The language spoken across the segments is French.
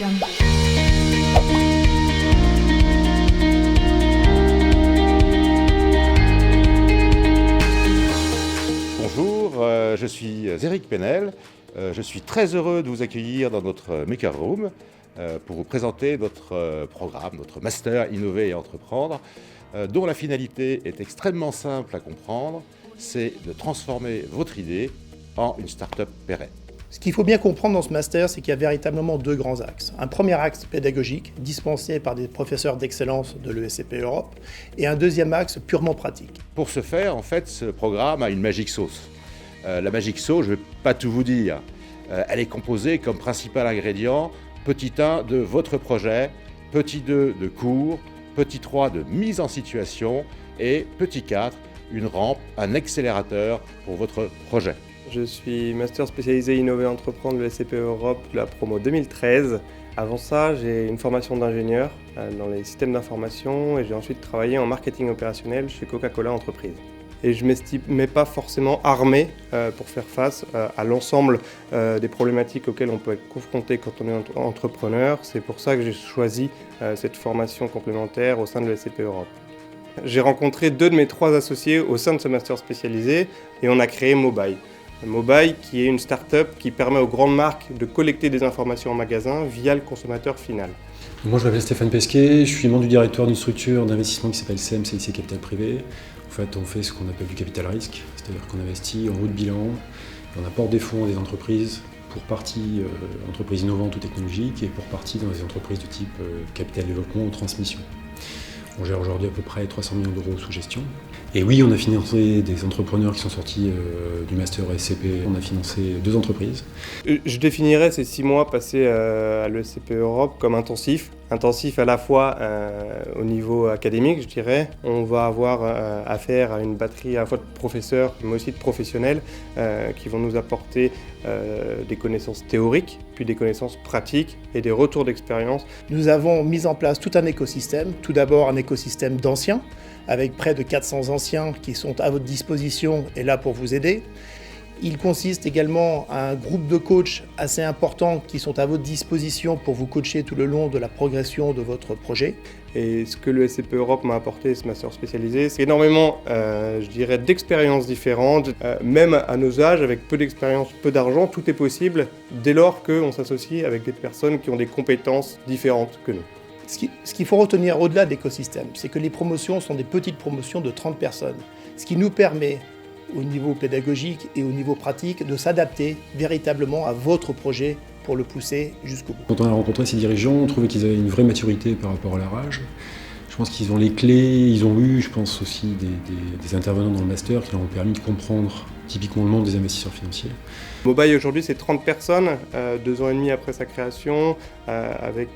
Jungle. Bonjour, je suis Éric Penel. Je suis très heureux de vous accueillir dans notre Maker Room pour vous présenter notre programme, notre Master Innover et Entreprendre, dont la finalité est extrêmement simple à comprendre, c'est de transformer votre idée en une start-up pérenne. Ce qu'il faut bien comprendre dans ce master, c'est qu'il y a véritablement deux grands axes. Un premier axe pédagogique, dispensé par des professeurs d'excellence de l'ESCP Europe, et un deuxième axe purement pratique. Pour ce faire, en fait, ce programme a une magic sauce. La magic sauce, je ne vais pas tout vous dire. Elle est composée comme principal ingrédient, petit 1 de votre projet, petit 2 de cours, petit 3 de mise en situation et petit 4, une rampe, un accélérateur pour votre projet. Je suis master spécialisé Innover et Entreprendre de l'ESCP Europe de la promo 2013. Avant ça, j'ai une formation d'ingénieur dans les systèmes d'information et j'ai ensuite travaillé en marketing opérationnel chez Coca-Cola Entreprise. Et je ne m'estimais pas forcément armé pour faire face à l'ensemble des problématiques auxquelles on peut être confronté quand on est entrepreneur. C'est pour ça que j'ai choisi cette formation complémentaire au sein de l'ESCP Europe. J'ai rencontré 2 de mes 3 associés au sein de ce master spécialisé et on a créé Mobile. Mobile, qui est une start-up qui permet aux grandes marques de collecter des informations en magasin via le consommateur final. Moi, je m'appelle Stéphane Pesquet, je suis membre du directoire d'une structure d'investissement qui s'appelle CEM, CIC Capital Privé. En fait, on fait ce qu'on appelle du capital risque, c'est-à-dire qu'on investit en haut de bilan, on apporte des fonds à des entreprises, pour partie entreprises innovantes ou technologiques, et pour partie dans des entreprises de type capital développement ou transmission. On gère aujourd'hui à peu près 300 millions d'euros sous gestion. Et oui, on a financé des entrepreneurs qui sont sortis du Master SCP. On a financé 2 entreprises. Je définirais ces 6 mois passés à l'ESCP Europe comme intensifs. Intensif à la fois au niveau académique, je dirais. On va avoir affaire à une batterie à la fois de professeurs, mais aussi de professionnels qui vont nous apporter des connaissances théoriques, puis des connaissances pratiques et des retours d'expérience. Nous avons mis en place tout un écosystème. Tout d'abord, un écosystème d'anciens, avec près de 400 anciens qui sont à votre disposition et là pour vous aider. Il consiste également à un groupe de coachs assez important qui sont à votre disposition pour vous coacher tout le long de la progression de votre projet. Et ce que le SCP Europe m'a apporté, ce master spécialisé, c'est énormément, je dirais, d'expériences différentes. Même à nos âges, avec peu d'expérience, peu d'argent, tout est possible dès lors qu'on s'associe avec des personnes qui ont des compétences différentes que nous. Ce qu'il faut retenir au-delà de l'écosystème, c'est que les promotions sont des petites promotions de 30 personnes, ce qui nous permet, au niveau pédagogique et au niveau pratique, de s'adapter véritablement à votre projet pour le pousser jusqu'au bout. Quand on a rencontré ces dirigeants, on trouvait qu'ils avaient une vraie maturité par rapport à leur âge. Je pense qu'ils ont les clés, ils ont eu, je pense aussi, des intervenants dans le master qui leur ont permis de comprendre typiquement le monde des investisseurs financiers. Mobile aujourd'hui c'est 30 personnes, 2 ans et demi après sa création, avec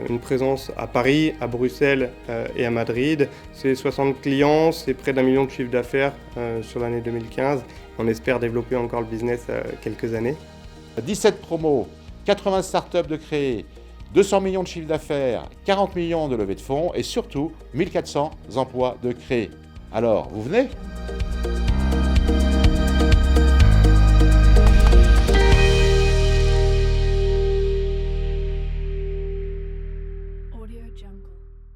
une présence à Paris, à Bruxelles et à Madrid. C'est 60 clients, c'est près d'1 million de chiffre d'affaires sur l'année 2015. On espère développer encore le business quelques années. 17 promos, 80 startups de créer, 200 millions de chiffre d'affaires, 40 millions de levée de fonds et surtout 1400 emplois de créer. Alors, vous venez ?